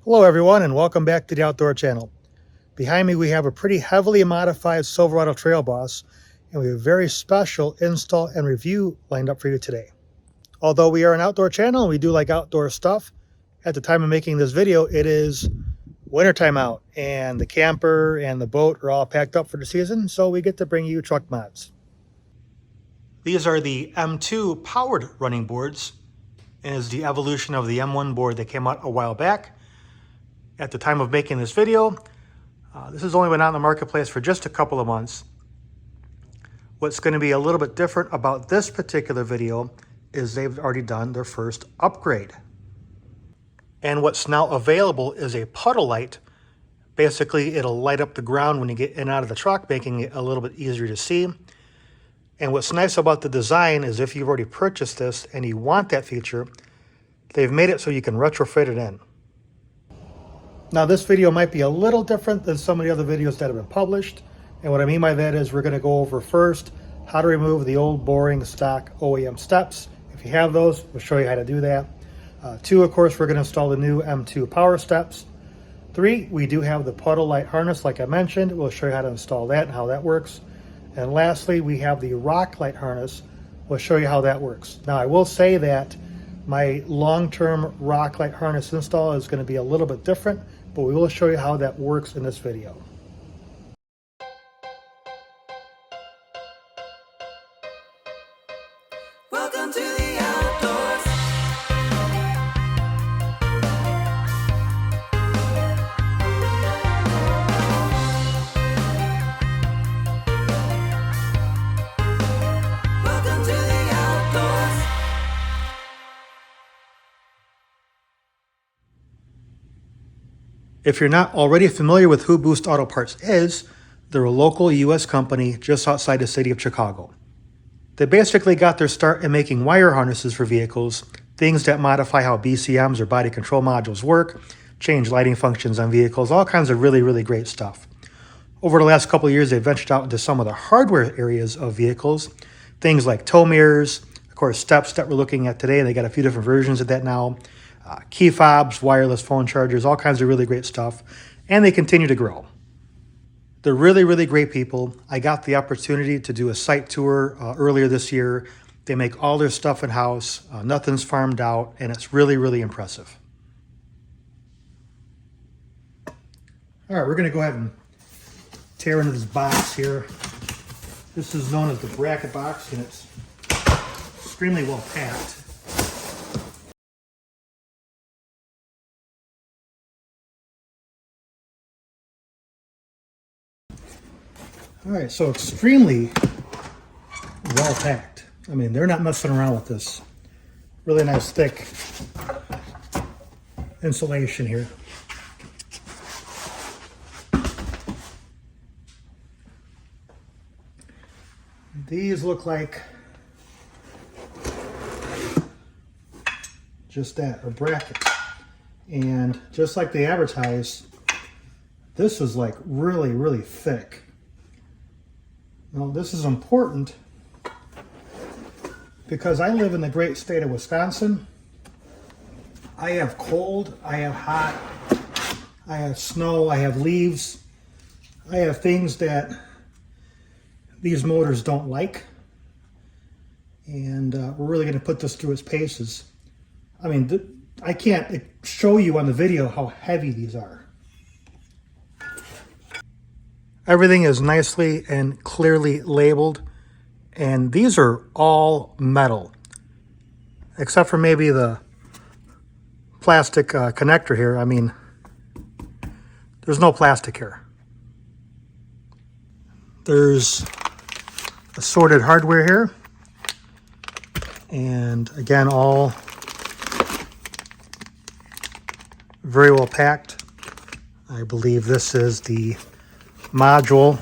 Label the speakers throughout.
Speaker 1: Hello everyone and welcome back to the Outdoor Channel. Behind me we have a pretty heavily modified Silverado Trail Boss, and we have a very special install and review lined up for you today. Although we are an outdoor channel and we do like outdoor stuff, at the time of making this video it is wintertime out and the camper and the boat are all packed up for the season, so we get to bring you truck mods. These are the M2 powered running boards and is the evolution of the M1 board that came out a while back. At the time of making this video, this has only been out in the marketplace for just a couple of months. What's going to be a little bit different about this particular video is they've already done their first upgrade. And what's now available is a puddle light. Basically, it'll light up the ground when you get in and out of the truck, making it a little bit easier to see. And what's nice about the design is if you've already purchased this and you want that feature, they've made it so you can retrofit it in. Now this video might be a little different than some of the other videos that have been published. And what I mean by that is we're going to go over first how to remove the old boring stock OEM steps. If you have those, we'll show you how to do that. 2, of course, we're going to install the new M2 power steps. 3, we do have the puddle light harness like I mentioned. We'll show you how to install that and how that works. And lastly, we have the rock light harness. We'll show you how that works. Now I will say that my long-term rock light harness install is going to be a little bit different, but we will show you how that works in this video.
Speaker 2: Welcome to the outdoors. Welcome to the outdoors.
Speaker 1: If you're not already familiar with who Boost Auto Parts is, they're a local U.S. company just outside the city of Chicago. They basically got their start in making wire harnesses for vehicles, things that modify how BCMs or body control modules work, change lighting functions on vehicles, all kinds of really great stuff. Over the last couple of years, they've ventured out into some of the hardware areas of vehicles, things like tow mirrors, of course, steps that we're looking at today. They got a few different versions of that now. Key fobs, wireless phone chargers, all kinds of really great stuff, and they continue to grow. They're really great people. I got the opportunity to do a site tour earlier this year. They make all their stuff in-house, nothing's farmed out, and it's really impressive. All right, we're gonna go ahead and tear into this box here. This is known as the bracket box, and it's extremely well packed. All right, so extremely well packed. I mean, they're not messing around with this. Really nice thick insulation here. These look like just that, a bracket. And just like they advertise, this is like really thick. Now, this is important because I live in the great state of Wisconsin. I have cold, I have hot, I have snow, I have leaves. I have things that these motors don't like. And we're really going to put this through its paces. I mean, I can't show you on the video how heavy these are. Everything is nicely and clearly labeled, and these are all metal, except for maybe the plastic connector here. I mean, there's no plastic here. There's assorted hardware here, and again, all very well packed. I believe this is the module.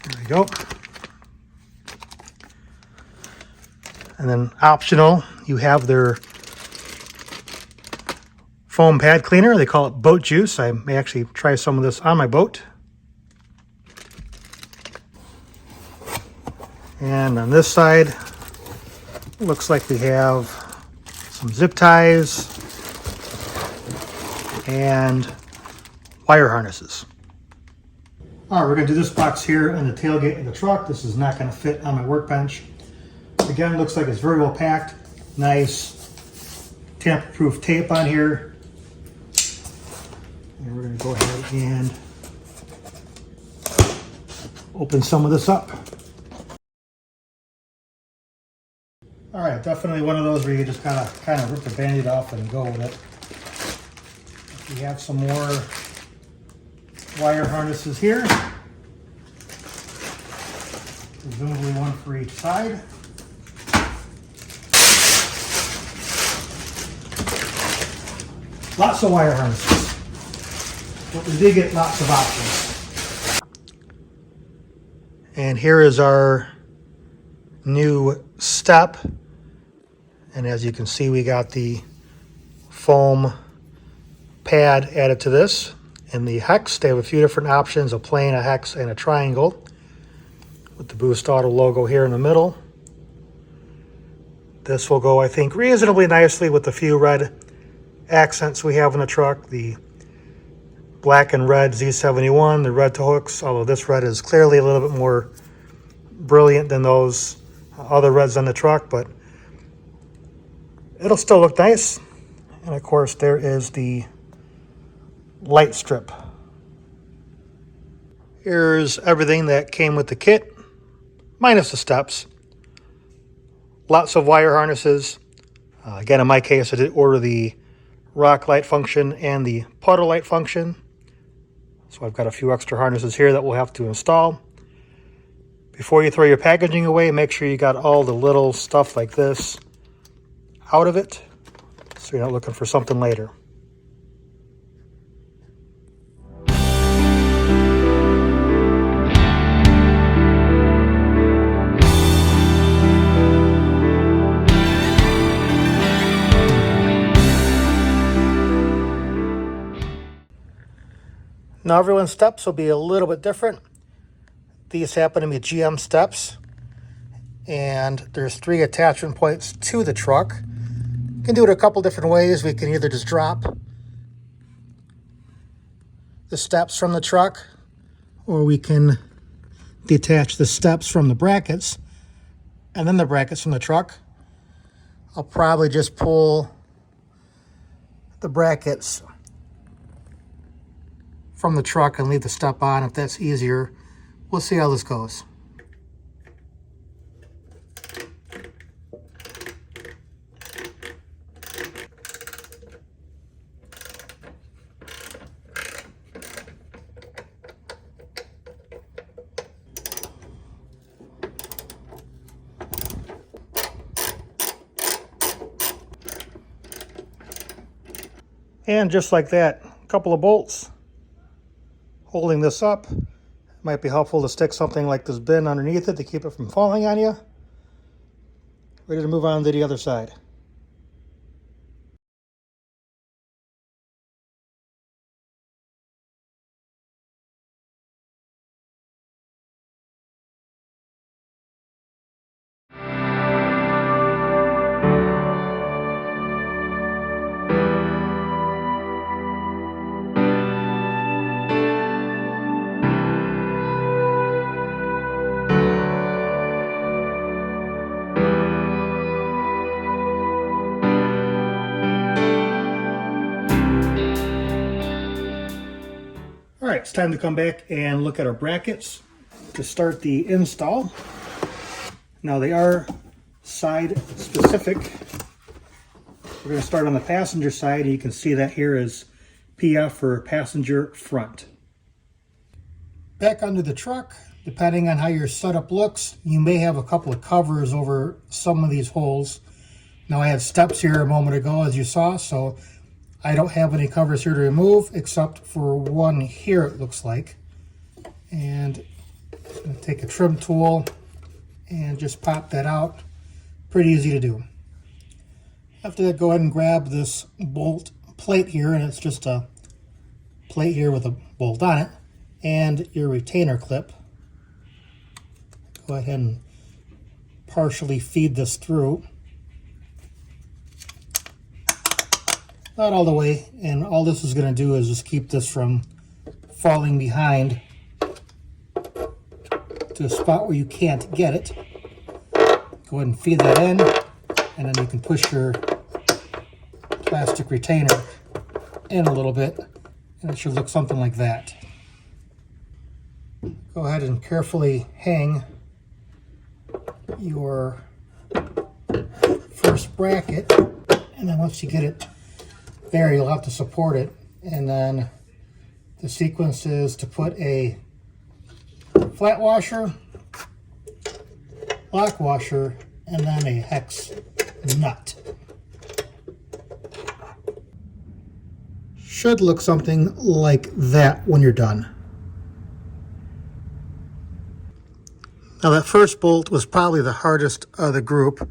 Speaker 1: There we go. And then optional, you have their foam pad cleaner. They call it boat juice. I may actually try some of this on my boat. And on this side, looks like we have some zip ties, and wire harnesses. All right, we're gonna do this box here on the tailgate of the truck. This is not gonna fit on my workbench. Again, looks like it's very well packed. Nice tamper-proof tape on here. And we're gonna go ahead and open some of this up. All right, definitely one of those where you just kind of rip the Band-Aid off and go with it. We have some more wire harnesses here. Presumably one for each side. Lots of wire harnesses. But we did get lots of options. And here is our new step. And as you can see, we got the foam pad added to this. In the hex, they have a few different options, a plane, a hex, and a triangle, with the Boost Auto logo here in the middle. This will go, I think, reasonably nicely with the few red accents we have in the truck. The black and red Z71, the red toe hooks, although this red is clearly a little bit more brilliant than those other reds on the truck, but it'll still look nice. And of course, there is the light strip. Here's everything that came with the kit, minus the steps. Lots of wire harnesses. Again, in my case, I did order the rock light function and the puddle light function. So I've got a few extra harnesses here that we'll have to install. Before you throw your packaging away, make sure you got all the little stuff like this out of it, so you're not looking for something later. Now everyone's steps will be a little bit different. These happen to be GM steps, and there's 3 attachment points to the truck. You can do it a couple different ways. We can either just drop the steps from the truck, or we can detach the steps from the brackets and then the brackets from the truck. I'll probably just pull the brackets from the truck and leave the step on if that's easier. We'll see how this goes. And just like that, a couple of bolts holding this up. Might be helpful to stick something like this bin underneath it to keep it from falling on you. Ready to move on to the other side. All right, it's time to come back and look at our brackets to start the install. Now they are side specific. We're going to start on the passenger side. You can see that here is PF for passenger front. Back under the truck, depending on how your setup looks, you may have a couple of covers over some of these holes. Now I had steps here a moment ago, as you saw, so I don't have any covers here to remove except for one here, it looks like. And I'm going to take a trim tool and just pop that out. Pretty easy to do. After that, go ahead and grab this bolt plate here, and it's just a plate here with a bolt on it, and your retainer clip. Go ahead and partially feed this through. Not all the way, and all this is going to do is just keep this from falling behind to a spot where you can't get it. Go ahead and feed that in, and then you can push your plastic retainer in a little bit, and it should look something like that. Go ahead and carefully hang your first bracket, and then once you get it there, you'll have to support it, and then the sequence is to put a flat washer, lock washer, and then a hex nut. Should look something like that when you're done. Now that first bolt was probably the hardest of the group.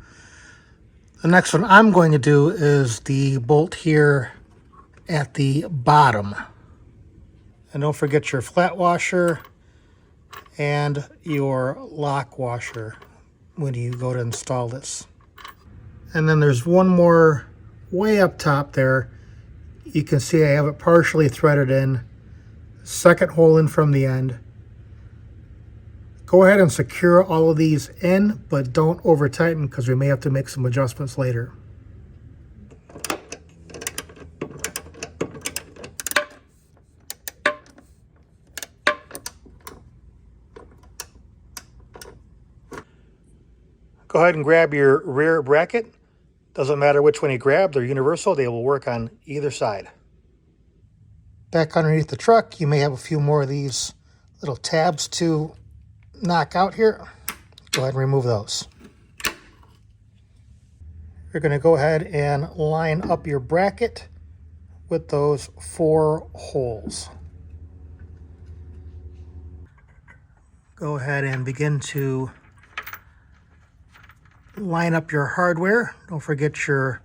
Speaker 1: The next one I'm going to do is the bolt here at the bottom. And don't forget your flat washer and your lock washer when you go to install this. And then there's one more way up top there. You can see I have it partially threaded in, second hole in from the end. Go ahead and secure all of these in, but don't over tighten because we may have to make some adjustments later. Go ahead and grab your rear bracket. Doesn't matter which one you grab, they're universal. They will work on either side. Back underneath the truck, you may have a few more of these little tabs to knock out here. Go ahead and remove those. You're going to go ahead and line up your bracket with those 4 holes. Go ahead and begin to line up your hardware. Don't forget your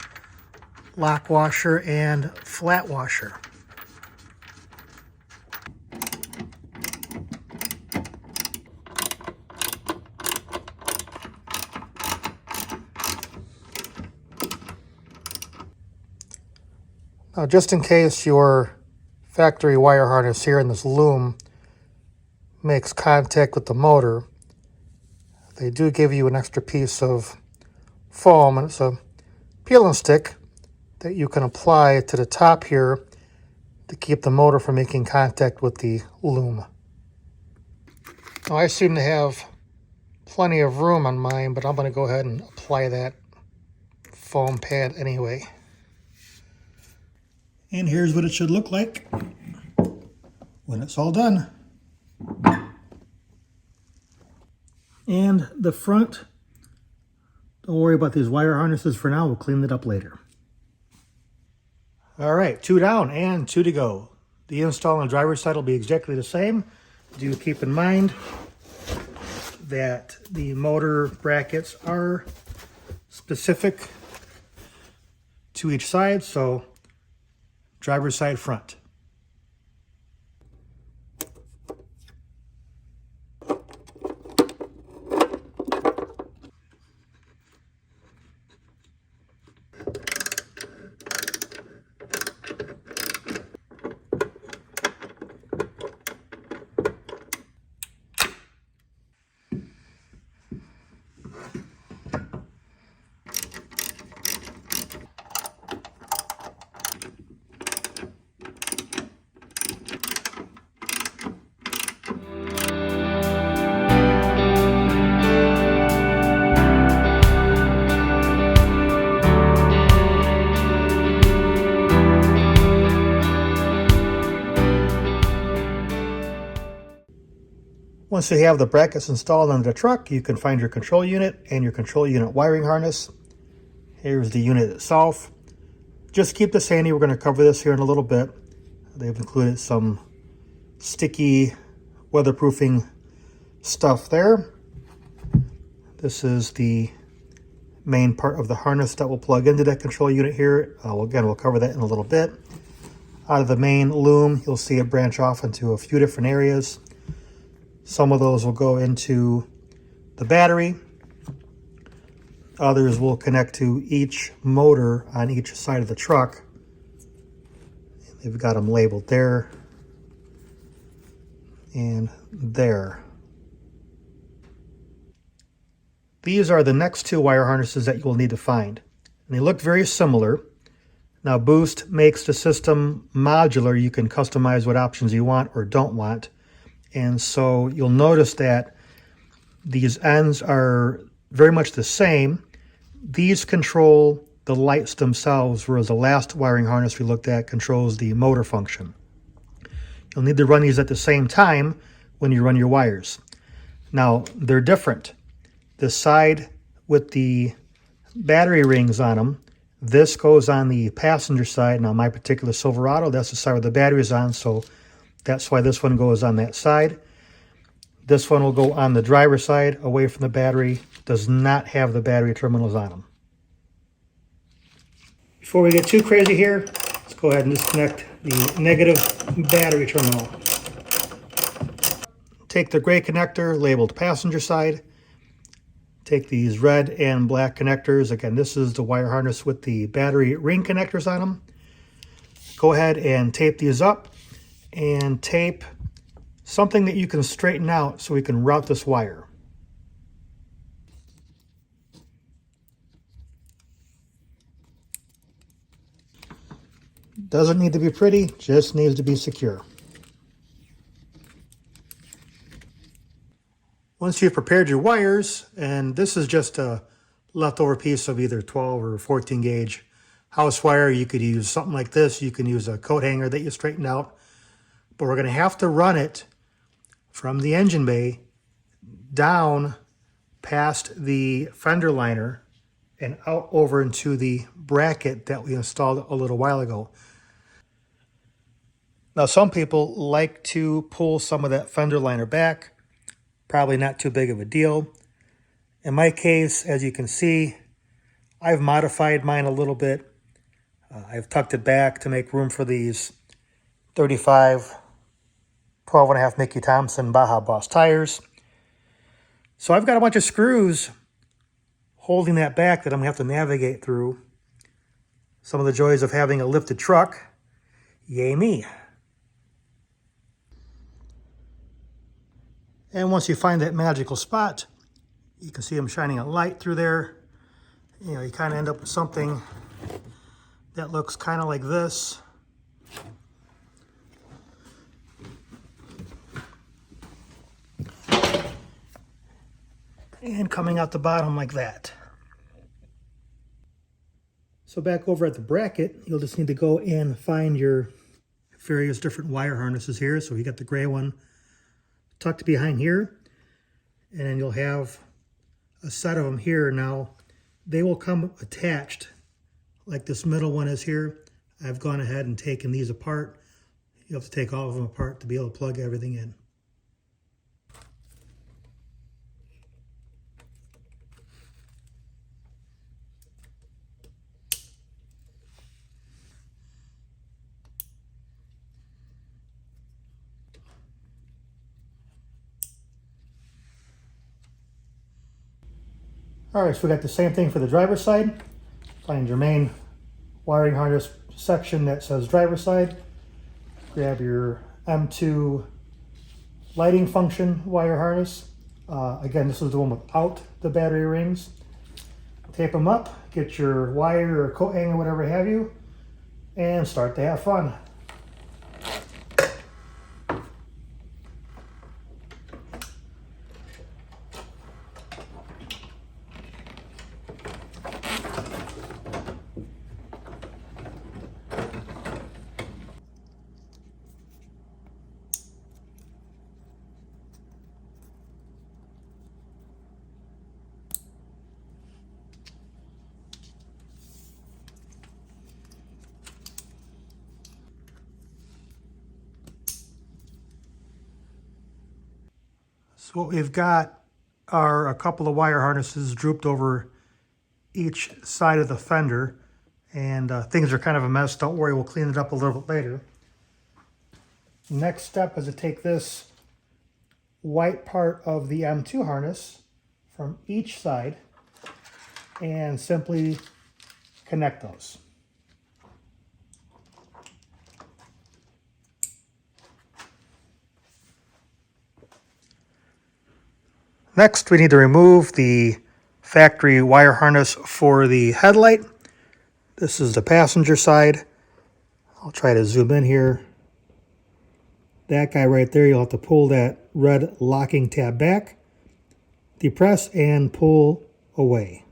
Speaker 1: lock washer and flat washer. Now, just in case your factory wire harness here in this loom makes contact with the motor, they do give you an extra piece of foam, and it's a peel and stick that you can apply to the top here to keep the motor from making contact with the loom. Now, I seem to have plenty of room on mine, but I'm going to go ahead and apply that foam pad anyway. And here's what it should look like when it's all done. And the front, don't worry about these wire harnesses for now. We'll clean it up later. All right, 2 down and 2 to go. The install on the driver's side will be exactly the same. Do keep in mind that the motor brackets are specific to each side, so driver's side front. Once you have the brackets installed on the truck, you can find your control unit and your control unit wiring harness. Here's the unit itself. Just keep this handy. We're going to cover this here in a little bit. They've included some sticky weatherproofing stuff there. This is the main part of the harness that will plug into that control unit here. Again, we'll cover that in a little bit. Out of the main loom, you'll see it branch off into a few different areas. Some of those will go into the battery. Others will connect to each motor on each side of the truck. They've got them labeled there and there. These are the next two wire harnesses that you will need to find. And they look very similar. Now Boost makes the system modular. You can customize what options you want or don't want. And so you'll notice that these ends are very much the same. These control the lights themselves, whereas the last wiring harness we looked at controls the motor function. You'll need to run these at the same time when you run your wires. Now, they're different. The side with the battery rings on them, this goes on the passenger side. Now, my particular Silverado, that's the side with the batteries on, so that's why this one goes on that side. This one will go on the driver's side, away from the battery. Does not have the battery terminals on them. Before we get too crazy here, let's go ahead and disconnect the negative battery terminal. Take the gray connector labeled passenger side. Take these red and black connectors. Again, this is the wire harness with the battery ring connectors on them. Go ahead and tape these up and tape something that you can straighten out so we can route this wire. Doesn't need to be pretty, just needs to be secure. Once you've prepared your wires, and this is just a leftover piece of either 12 or 14 gauge house wire, you could use something like this. You can use a coat hanger that you straightened out, but we're going to have to run it from the engine bay down past the fender liner and out over into the bracket that we installed a little while ago. Now, some people like to pull some of that fender liner back. Probably not too big of a deal. In my case, as you can see, I've modified mine a little bit. I've tucked it back to make room for these 35 12.5 Mickey Thompson Baja Boss tires. So I've got a bunch of screws holding that back that I'm going to have to navigate through. Some of the joys of having a lifted truck. Yay me. And once you find that magical spot, you can see them shining a light through there. You know, you kind of end up with something that looks kind of like this. And coming out the bottom like that. So back over at the bracket, you'll just need to go and find your various different wire harnesses here. So you got the gray one tucked behind here, and then you'll have a set of them here. Now, they will come attached like this middle one is here. I've gone ahead and taken these apart. You have to take all of them apart to be able to plug everything in. All right, so we got the same thing for the driver's side. Find your main wiring harness section that says driver's side. Grab your M2 lighting function wire harness. Again, this is the one without the battery rings. Tape them up, get your wire or coat hanger, whatever have you, and start to have fun. So what we've got are a couple of wire harnesses drooped over each side of the fender, and things are kind of a mess. Don't worry, we'll clean it up a little bit later. Next step is to take this white part of the M2 harness from each side and simply connect those. Next, we need to remove the factory wire harness for the headlight. This is the passenger side. I'll try to zoom in here. That guy right there, you'll have to pull that red locking tab back, depress, and pull away.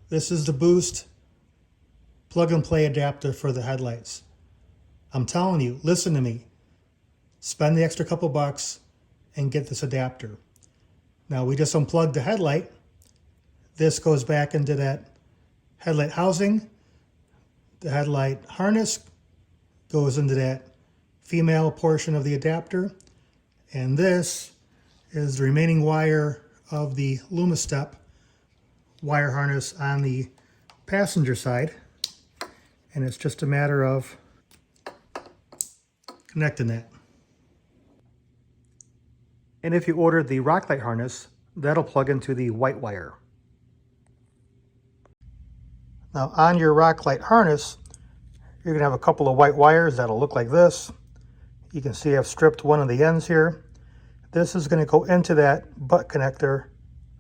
Speaker 1: This is the boost plug and play adapter for the headlights. I'm telling you, listen to me. Spend the extra couple bucks and get this adapter. Now we just unplugged the headlight. This goes back into that headlight housing. The headlight harness goes into that female portion of the adapter. And this is the remaining wire of the Lumastep wire harness on the passenger side. And it's just a matter of connecting that. And if you ordered the rock light harness, that'll plug into the white wire. Now on your rock light harness, you're gonna have a couple of white wires that'll look like this. You can see I've stripped one of the ends here. This is gonna go into that butt connector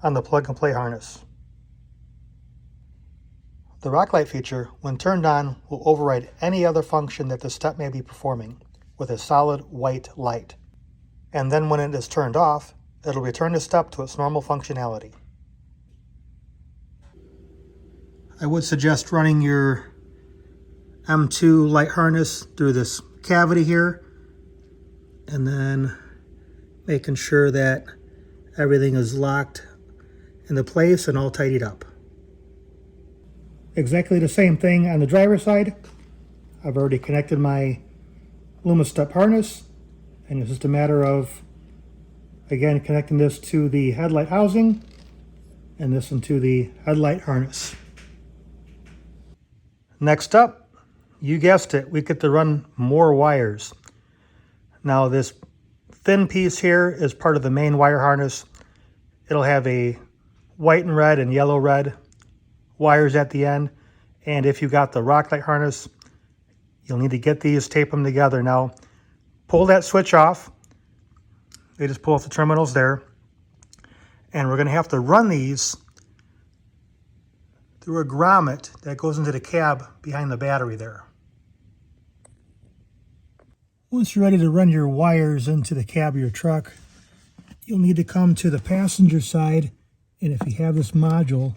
Speaker 1: on the plug and play harness. The rock light feature, when turned on, will override any other function that the step may be performing with a solid white light. And then when it is turned off, it'll return the step to its normal functionality. I would suggest running your M2 light harness through this cavity here, and then making sure that everything is locked into place and all tidied up. Exactly the same thing on the driver's side. I've already connected my Lumastep harness, and it's just a matter of, again, connecting this to the headlight housing and this into the headlight harness. Next up, you guessed it, we get to run more wires. Now this thin piece here is part of the main wire harness. It'll have a white and red and yellow red wires at the end. And if you got the rock light harness, you'll need to get these, tape them together. Now, pull that switch off. They just pull off the terminals there. And we're gonna have to run these through a grommet that goes into the cab behind the battery there. Once you're ready to run your wires into the cab of your truck, you'll need to come to the passenger side, and if you have this module,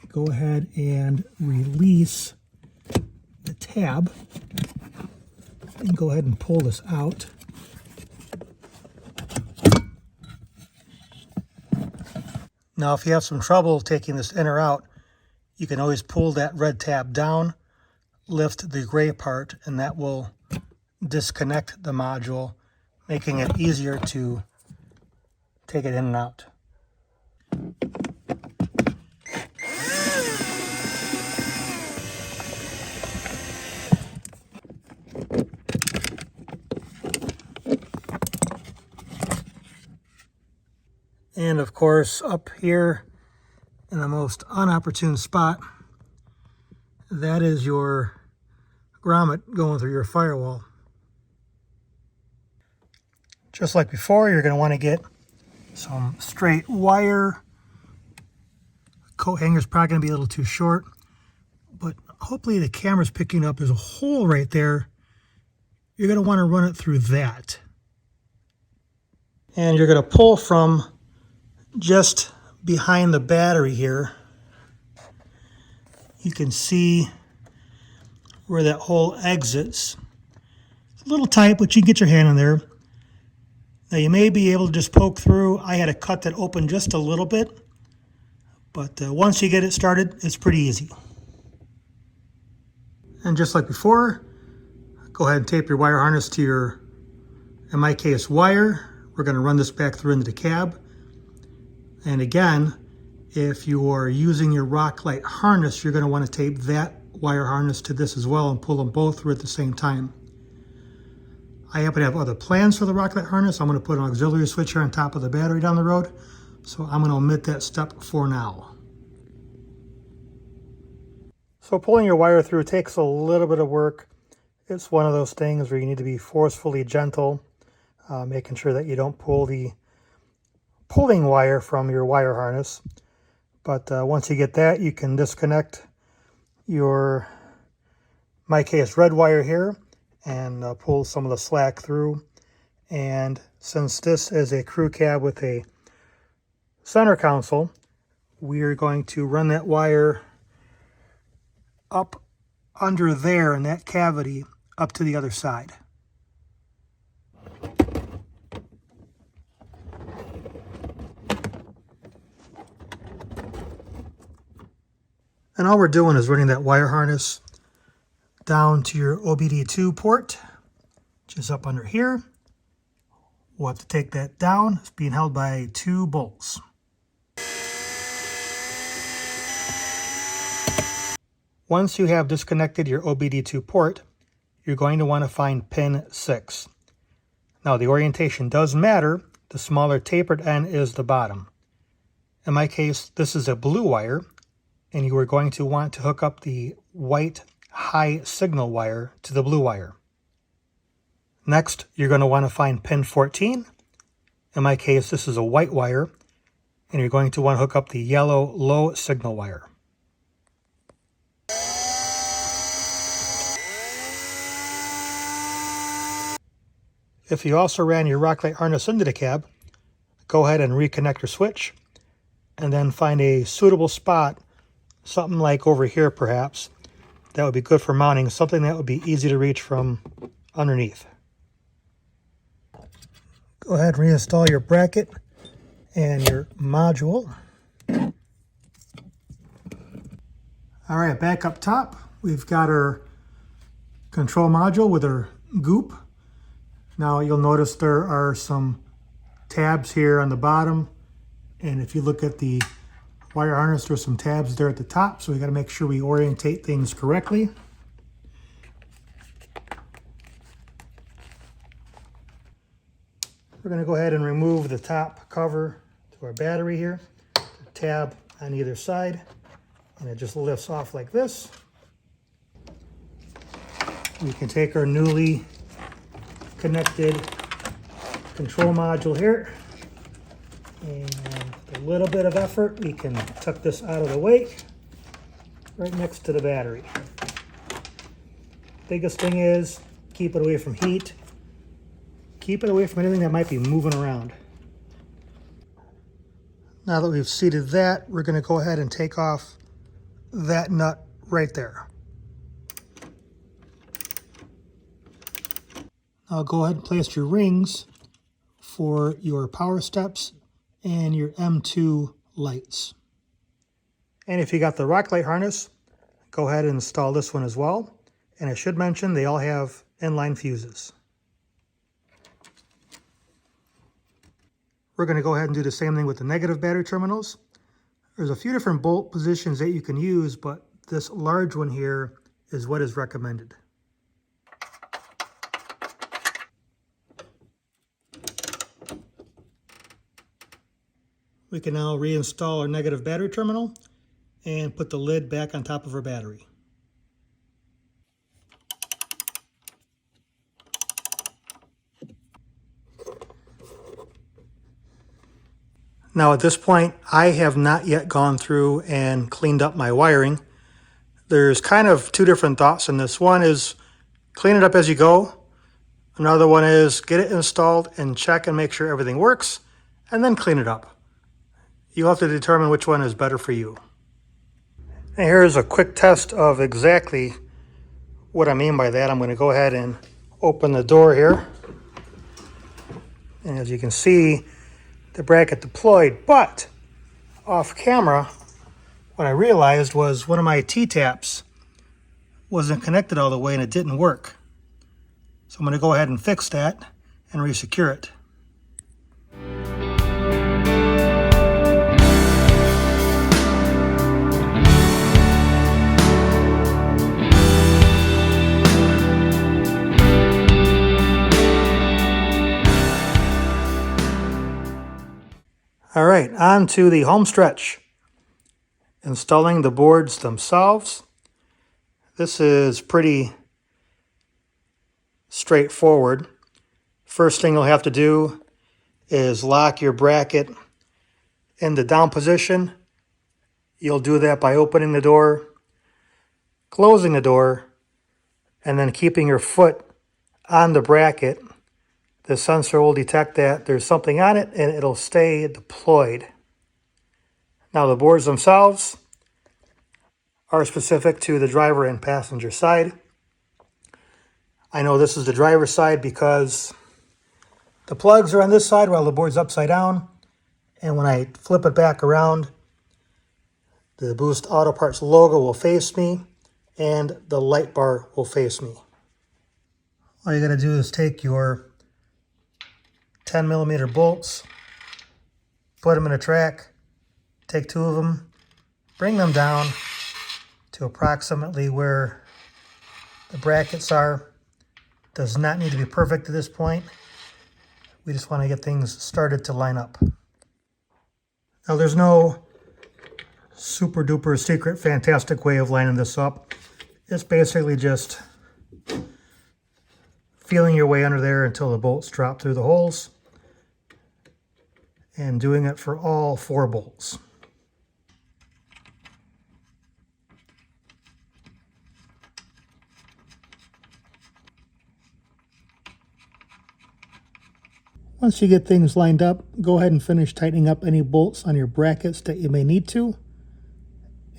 Speaker 1: go ahead and release the tab and go ahead and pull this out. Now if you have some trouble taking this in or out, you can always pull that red tab down, lift the gray part, and that will disconnect the module, making it easier to take it in and out. And of course, up here in the most unopportune spot, that is your grommet going through your firewall. Just like before, you're going to want to get some straight wire. Coat hanger's probably going to be a little too short, but hopefully the camera's picking up. There's a hole right there. You're going to want to run it through that. And you're going to pull from just behind the battery here. You can see where that hole exits. It's a little tight, but you can get your hand in there. Now you may be able to just poke through. I had to cut that open just a little bit, but once you get it started, it's pretty easy. And just like before, go ahead and tape your wire harness to your, in my case, wire. We're going to run this back through into the cab. And again, if you are using your rock light harness, you're going to want to tape that wire harness to this as well and pull them both through at the same time. I happen to have other plans for the rock light harness. I'm going to put an auxiliary switch here on top of the battery down the road, so I'm going to omit that step for now. So pulling your wire through takes a little bit of work. It's one of those things where you need to be forcefully gentle, making sure that you don't pull the pulling wire from your wire harness. But once you get that, you can disconnect your, in my case, red wire here and pull some of the slack through. And since this is a crew cab with a center console, we are going to run that wire up under there in that cavity up to the other side. And all we're doing is running that wire harness down to your OBD2 port, which is up under here. We'll have to take that down. It's being held by 2 bolts. Once you have disconnected your OBD2 port, you're going to want to find pin 6. Now the orientation does matter. The smaller tapered end is the bottom. In my case, this is a blue wire, and you are going to want to hook up the white high signal wire to the blue wire. Next, you're going to want to find pin 14. In my case, this is a white wire, and you're going to want to hook up the yellow low signal wire. If you also ran your rock light harness into the cab, go ahead and reconnect your switch, and then find a suitable spot, something like over here perhaps, that would be good for mounting, something that would be easy to reach from underneath. Go ahead and reinstall your bracket and your module. All right, back up top, we've got our control module with our goop. Now you'll notice there are some tabs here on the bottom, and if you look at the wire harness, there's some tabs there at the top, so we got to make sure we orientate things correctly. We're going to go ahead and remove the top cover to our battery here, the tab on either side, and it just lifts off like this. We can take our newly connected control module here, and with a little bit of effort we can tuck this out of the way right next to the battery. Biggest thing is keep it away from heat, keep it away from anything that might be moving around. Now that we've seated that, we're going to go ahead and take off that nut right there. Now go ahead and place your rings for your power steps and your M2 lights. And if you got the rock light harness, go ahead and install this one as well. And I should mention they all have inline fuses. We're going to go ahead and do the same thing with the negative battery terminals. There's a few different bolt positions that you can use, but this large one here is what is recommended. We can now reinstall our negative battery terminal and put the lid back on top of our battery. Now at this point, I have not yet gone through and cleaned up my wiring. There's kind of 2 different thoughts in this. One is clean it up as you go. Another one is get it installed and check and make sure everything works, and then clean it up. You'll have to determine which one is better for you. And here's a quick test of exactly what I mean by that. I'm going to go ahead and open the door here. And as you can see, the bracket deployed, but off camera, what I realized was one of my T-taps wasn't connected all the way and it didn't work. So I'm going to go ahead and fix that and re-secure it. All right, on to the home stretch. Installing the boards themselves. This is pretty straightforward. First thing you'll have to do is lock your bracket in the down position. You'll do that by opening the door, closing the door, and then keeping your foot on the bracket. The sensor will detect that there's something on it and it'll stay deployed. Now the boards themselves are specific to the driver and passenger side. I know this is the driver's side because the plugs are on this side while the board's upside down. And when I flip it back around, the Boost Auto Parts logo will face me and the light bar will face me. All you gotta do is take your 10mm bolts, put them in a track, take 2 of them, bring them down to approximately where the brackets are. Does not need to be perfect at this point. We just want to get things started to line up. Now there's no super duper secret fantastic way of lining this up. It's basically just feeling your way under there until the bolts drop through the holes and doing it for all 4 bolts. Once you get things lined up, go ahead and finish tightening up any bolts on your brackets that you may need to.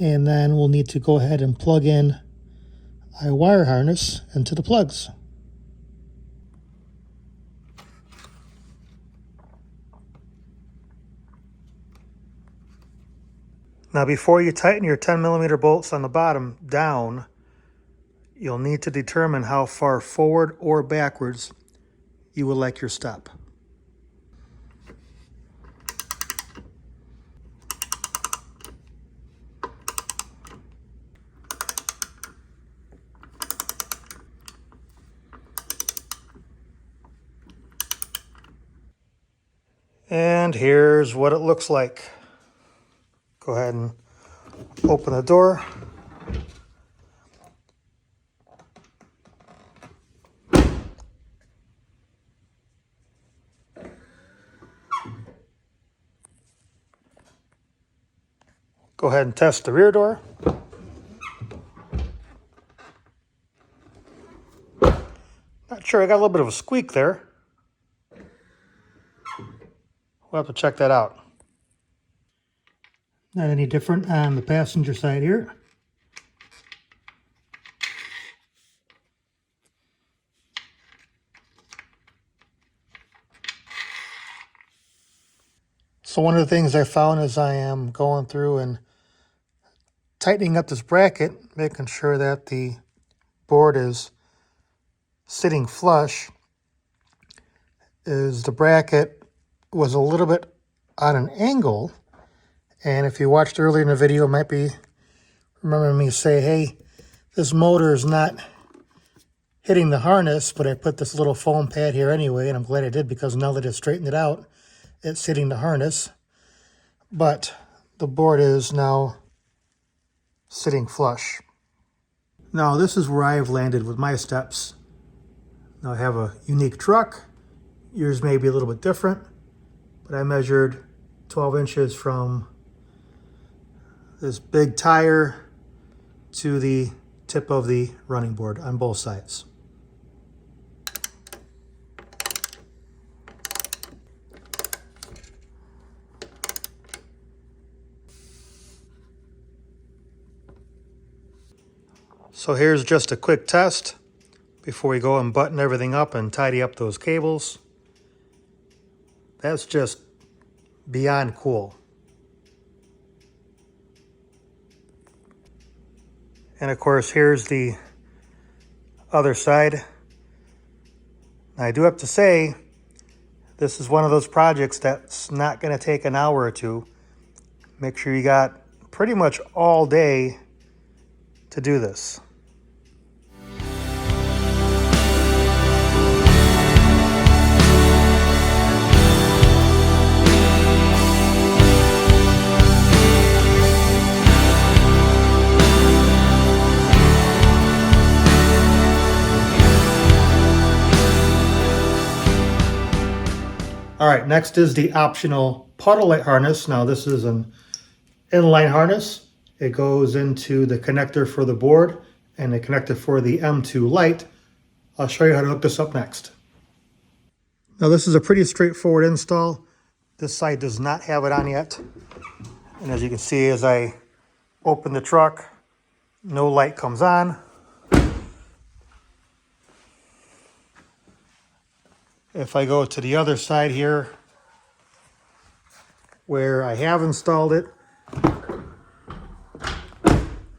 Speaker 1: And then we'll need to go ahead and plug in a wire harness into the plugs. Now before you tighten your 10mm bolts on the bottom down, you'll need to determine how far forward or backwards you would like your step. And here's what it looks like. Go ahead and open the door. Go ahead and test the rear door. Not sure, I got a little bit of a squeak there. We'll have to check that out. Not any different on the passenger side here. So one of the things I found as I am going through and tightening up this bracket, making sure that the board is sitting flush, is the bracket was a little bit on an angle. And if you watched earlier in the video, you might be remembering me say, hey, this motor is not hitting the harness, but I put this little foam pad here anyway, and I'm glad I did because now that I straightened it out, it's hitting the harness. But the board is now sitting flush. Now this is where I've landed with my steps. Now I have a unique truck. Yours may be a little bit different, but I measured 12 inches from this big tire to the tip of the running board on both sides. So here's just a quick test before we go and button everything up and tidy up those cables. That's just beyond cool. And of course, here's the other side. I do have to say, this is one of those projects that's not going to take an hour or two. Make sure you got pretty much all day to do this. All right, next is the optional puddle light harness. Now this is an inline harness. It goes into the connector for the board and the connector for the M2 light. I'll show you how to hook this up next. Now this is a pretty straightforward install. This side does not have it on yet. And as you can see, as I open the truck, no light comes on. If I go to the other side here, where I have installed it,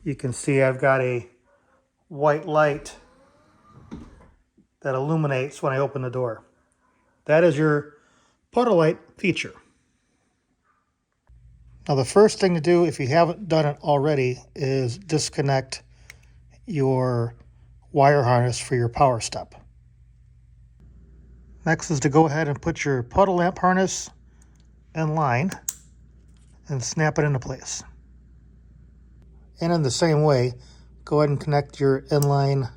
Speaker 1: you can see I've got a white light that illuminates when I open the door. That is your puddle light feature. Now the first thing to do, if you haven't done it already, is disconnect your wire harness for your power step. Next is to go ahead and put your puddle lamp harness in line and snap it into place. And in the same way, go ahead and connect your inline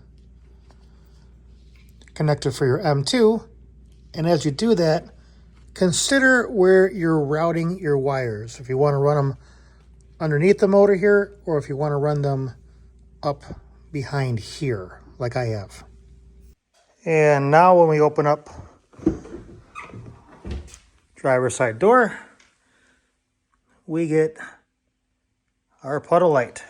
Speaker 1: connector for your M2. And as you do that, consider where you're routing your wires. If you want to run them underneath the motor here, or if you want to run them up behind here, like I have. And now when we open up driver's side door, we get our puddle light.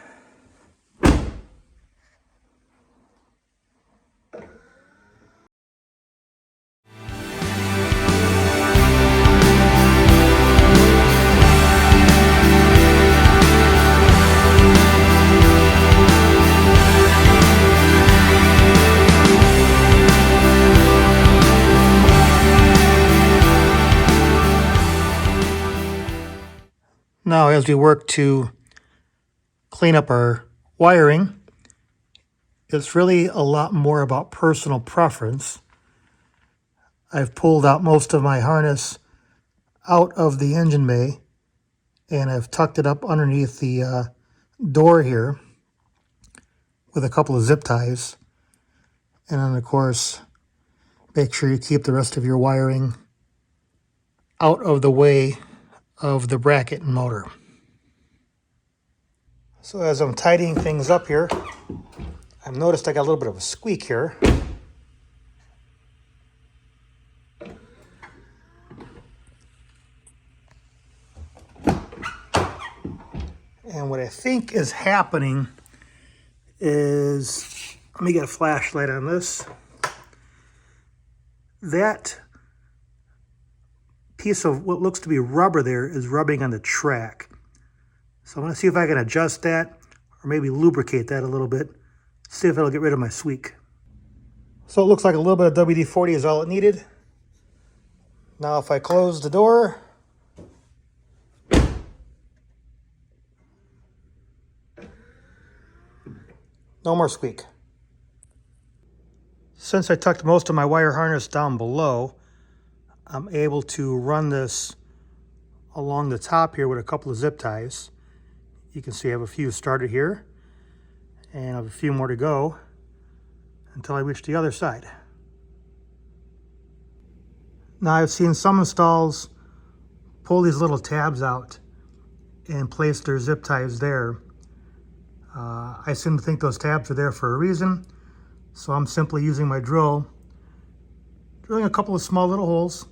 Speaker 1: Now, as we work to clean up our wiring, it's really a lot more about personal preference. I've pulled out most of my harness out of the engine bay, and I've tucked it up underneath the door here with a couple of zip ties. And then, of course, make sure you keep the rest of your wiring out of the way of the bracket and motor. So as I'm tidying things up here, I've noticed I got a little bit of a squeak here. And what I think is happening is, let me get a flashlight on this. That piece of what looks to be rubber there is rubbing on the track. So I'm going to see if I can adjust that or maybe lubricate that a little bit. See if it'll get rid of my squeak. So it looks like a little bit of WD-40 is all it needed. Now if I close the door, no more squeak. Since I tucked most of my wire harness down below, I'm able to run this along the top here with a couple of zip ties. You can see I have a few started here, and I have a few more to go until I reach the other side. Now I've seen some installs pull these little tabs out and place their zip ties there. I seem to think those tabs are there for a reason, so I'm simply using my drill, drilling a couple of small little holes,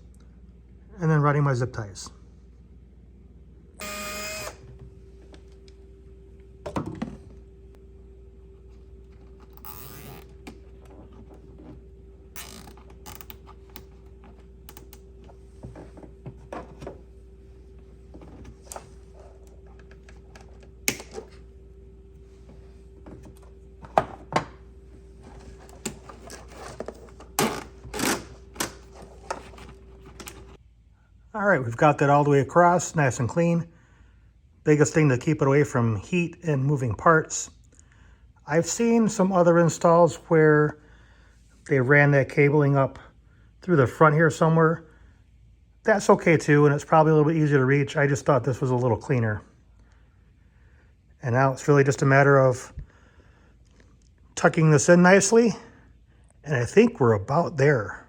Speaker 1: and then running my zip ties. All right, we've got that all the way across, nice and clean. Biggest thing to keep it away from heat and moving parts. I've seen some other installs where they ran that cabling up through the front here somewhere. That's okay too, and it's probably a little bit easier to reach. I just thought this was a little cleaner. And now it's really just a matter of tucking this in nicely, and I think we're about there.